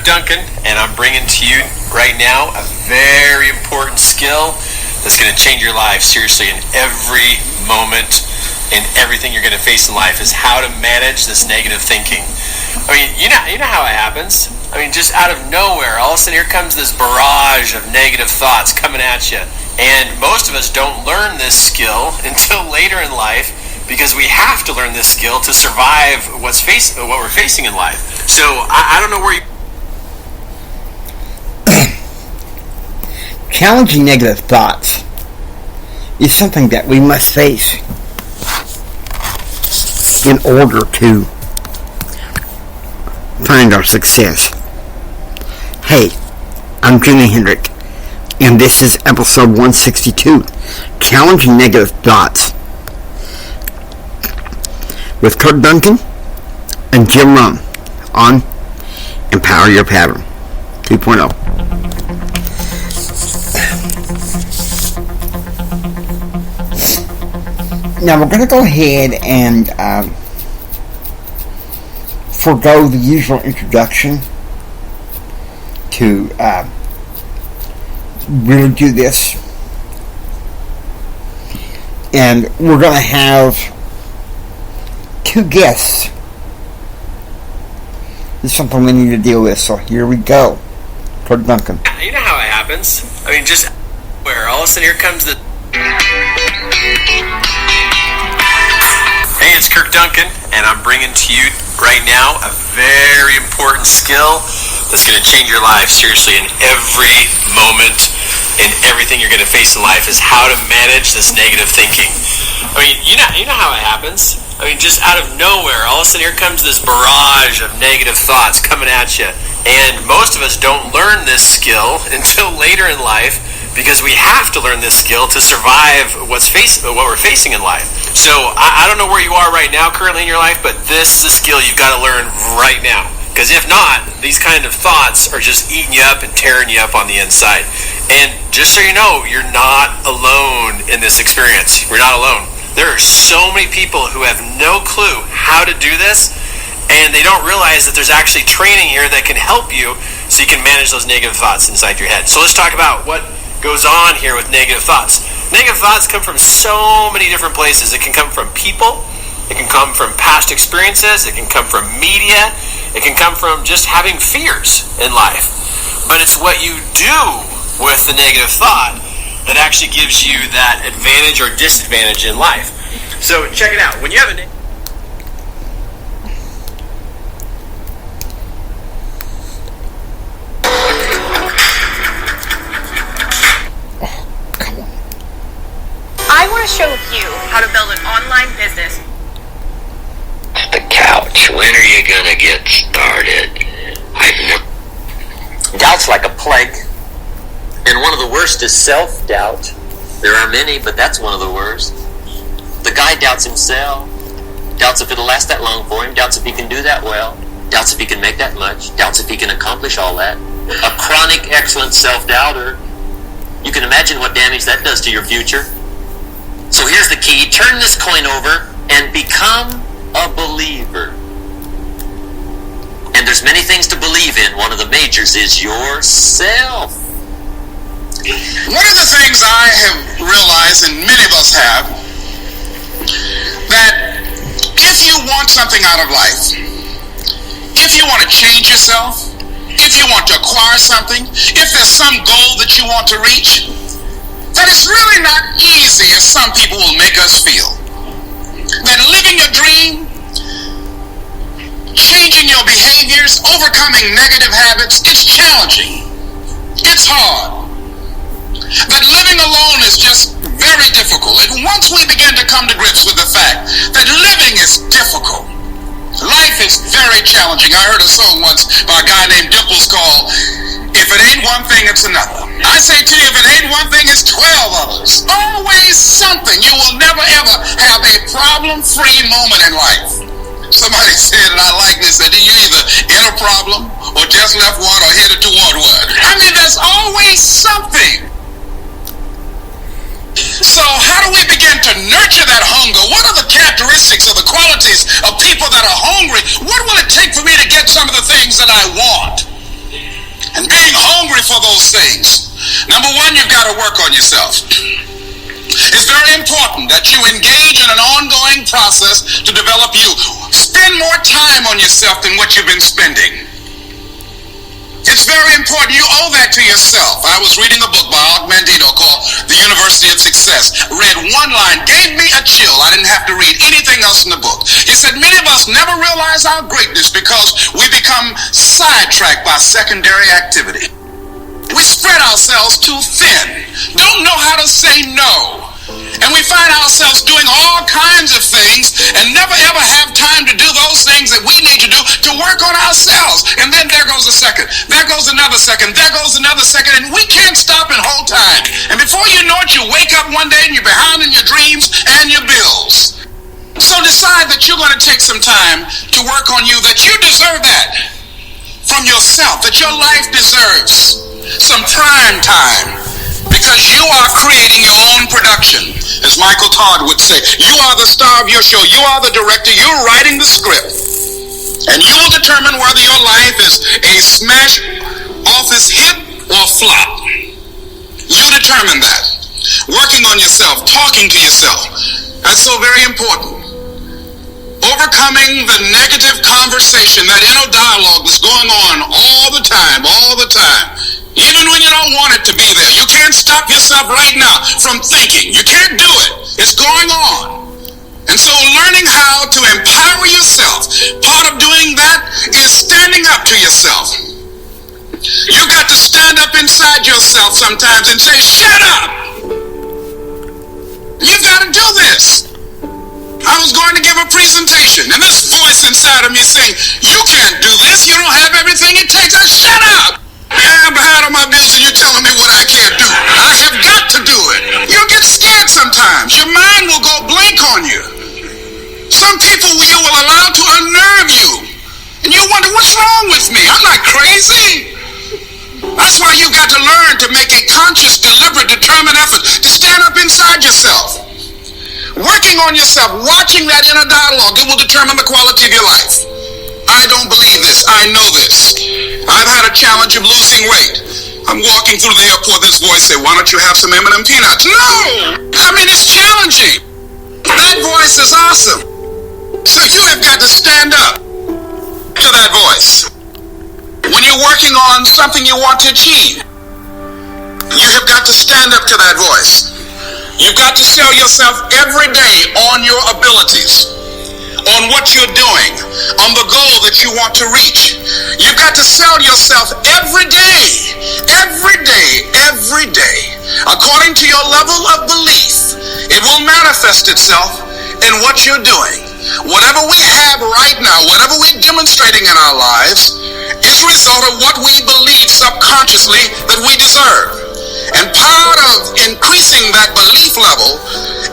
Duncan, and I'm bringing to you right now a very important skill that's going to change your life seriously in every moment, in everything you're going to face in life, is how to manage this negative thinking. I mean, you know how it happens. I mean, just out of nowhere, all of a sudden here comes this barrage of negative thoughts coming at you. And most of us don't learn this skill until later in life, because we have to learn this skill to survive what we're facing in life. So I don't know where you... Challenging negative thoughts is something that we must face in order to find our success. Hey, I'm Jimi Hendrick, and this is episode 162, Challenging Negative Thoughts, with Kurt Duncan and Jim Rum on Empower Your Pattern 2.0. Now we're going to go ahead and forego the usual introduction to really do this. And we're going to have two guests. It's something we need to deal with, so here we go. Kurt Duncan. You know how it happens. I mean, just where all of a sudden here comes the... Hey, it's Kirk Duncan, and I'm bringing to you right now a very important skill that's going to change your life seriously in every moment, in everything you're going to face in life, is how to manage this negative thinking. I mean, you know how it happens. I mean, just out of nowhere, all of a sudden here comes this barrage of negative thoughts coming at you. And most of us don't learn this skill until later in life, because we have to learn this skill to survive what we're facing in life. So I don't know where you are right now currently in your life, but this is a skill you've got to learn right now. Because if not, these kind of thoughts are just eating you up and tearing you up on the inside. And just so you know, you're not alone in this experience. You're not alone. There are so many people who have no clue how to do this, and they don't realize that there's actually training here that can help you so you can manage those negative thoughts inside your head. So let's talk about what goes on here with negative thoughts. Negative thoughts come from so many different places. It can come from people, it can come from past experiences, it can come from media, it can come from just having fears in life. But it's what you do with the negative thought that actually gives you that advantage or disadvantage in life. So check it out. When you have a I want to show you how to build an online business. The couch. When are you gonna get started? Doubt's like a plague. And one of the worst is self-doubt. There are many, but that's one of the worst. The guy doubts himself. Doubts if it'll last that long for him. Doubts if he can do that well. Doubts if he can make that much. Doubts if he can accomplish all that. A chronic, excellent self-doubter. You can imagine what damage that does to your future. So here's the key. Turn this coin over and become a believer. And there's many things to believe in. One of the majors is yourself. One of the things I have realized, and many of us have, that if you want something out of life, if you want to change yourself, if you want to acquire something, if there's some goal that you want to reach, that it's really not easy as some people will make us feel. That living your dream, changing your behaviors, overcoming negative habits, it's challenging. It's hard. That living alone is just very difficult. And once we begin to come to grips with the fact that living is difficult, life is very challenging. I heard a song once by a guy named Dimples called, "If it ain't one thing, it's another." I say to you, if it ain't one thing, it's 12 others. Always something. You will never ever have a problem-free moment in life. Somebody said, and I like this, that you either in a problem or just left one or headed toward one. I mean, there's always something. So how do we begin to nurture that hunger? What are the characteristics or the qualities of people that are hungry? What will it take for me to get some of the things that I want? being hungry for those things. Number one, you've got to work on yourself. It's very important that you engage in an ongoing process to develop you. Spend more time on yourself than what you've been spending. It's very important. You owe that to yourself. I was reading a book by Og Mandino called The University of Success. Read one line, gave me a chill. I didn't have to read anything else in the book. He said, many of us never realize our greatness because we become sidetracked by secondary activity. We spread ourselves too thin. Don't know how to say no. And we find ourselves doing all kinds of things and never ever have time to do those things that we need to do to work on ourselves. And then there goes a second. There goes another second. There goes another second. And we can't stop and hold time. And before you know it, you wake up one day and you're behind in your dreams and your bills. So decide that you're going to take some time to work on you, that you deserve that from yourself, that your life deserves some prime time. Because you are creating your own production. As Michael Todd would say, you are the star of your show. You are the director. You're writing the script. And you will determine whether your life is a smash office hit or flop. You determine that. Working on yourself, talking to yourself. That's so very important. Overcoming the negative conversation, that inner dialogue that's going on all the time. Even when you don't want it to be there. You can't stop yourself right now from thinking. You can't do it. It's going on. And so learning how to empower yourself, part of doing that is standing up to yourself. You've got to stand up inside yourself sometimes and say, shut up! You've got to do this. I was going to give a presentation, and this voice inside of me saying, you can't do this. You don't have everything it takes. Shut up! I'm behind on my bills and you're telling me what I can't do. I have got to do it. You'll get scared sometimes. Your mind will go blank on you. Some people you will allow to unnerve you. And you wonder, what's wrong with me? I'm not crazy. That's why you've got to learn to make a conscious, deliberate, determined effort to stand up inside yourself. Working on yourself, watching that inner dialogue, it will determine the quality of your life. I don't believe this. I know this. I've had a challenge of losing weight. I'm walking through the airport, this voice say, why don't you have some M&M peanuts? No! I mean, it's challenging. That voice is awesome. So you have got to stand up to that voice. When you're working on something you want to achieve, you have got to stand up to that voice. You've got to sell yourself every day on your abilities, on what you're doing, on the goal that you want to reach. You've got to sell yourself every day, according to your level of belief. It will manifest itself in what you're doing. Whatever we have right now, whatever we're demonstrating in our lives, is a result of what we believe subconsciously that we deserve. And part of increasing that belief level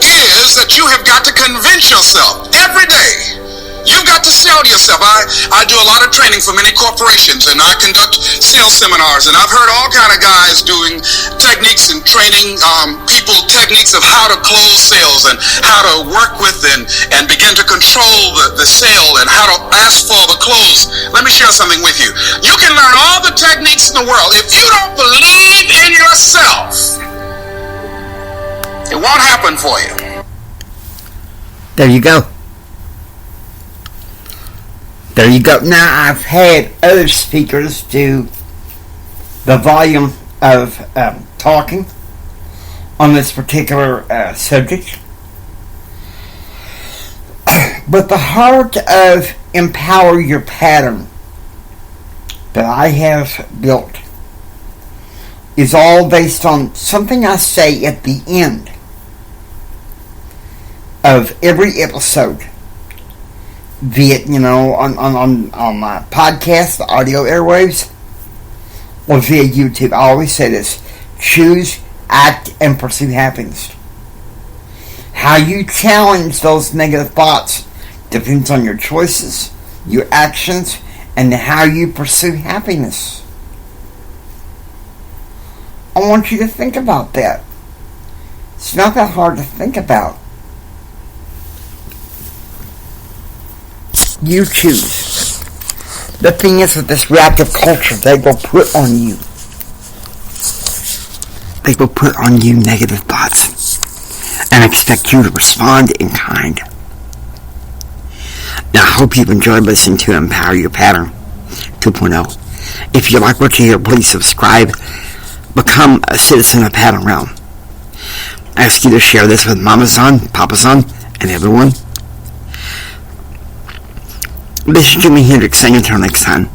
is that you have got to convince yourself every day. You've got to sell yourself. I do a lot of training for many corporations, and I conduct sales seminars, and I've heard all kind of guys doing techniques and training people techniques of how to close sales and how to work with and begin to control the sale and how to ask for the close. Let me share something with you. You can learn all the techniques in the world. If you don't believe in yourself, it won't happen for you. There you go. There you go. Now, I've had other speakers do the volume of talking on this particular subject. But the heart of Empower Your Pattern that I have built is all based on something I say at the end of every episode. Be it, on my podcast, the audio airwaves, or via YouTube. I always say this: choose, act, and pursue happiness. How you challenge those negative thoughts depends on your choices, your actions, and how you pursue happiness. I want you to think about that. It's not that hard to think about. You choose. The thing is, with this reactive culture they will put on you, they will put on you negative thoughts and expect you to respond in kind. Now, I hope you've enjoyed listening to Empower Your Pattern 2.0. If you like what you hear, please subscribe. Become a citizen of Pattern Realm. I ask you to share this with Mama Son, Papa Son, and everyone. This is Jimi Hendrix saying until next time.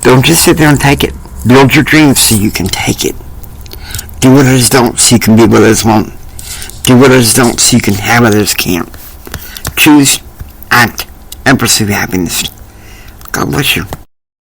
Don't just sit there and take it. Build your dreams so you can take it. Do what others don't so you can be what others won't. Do what others don't so you can have what others can't. Choose, act, and pursue happiness. God bless you.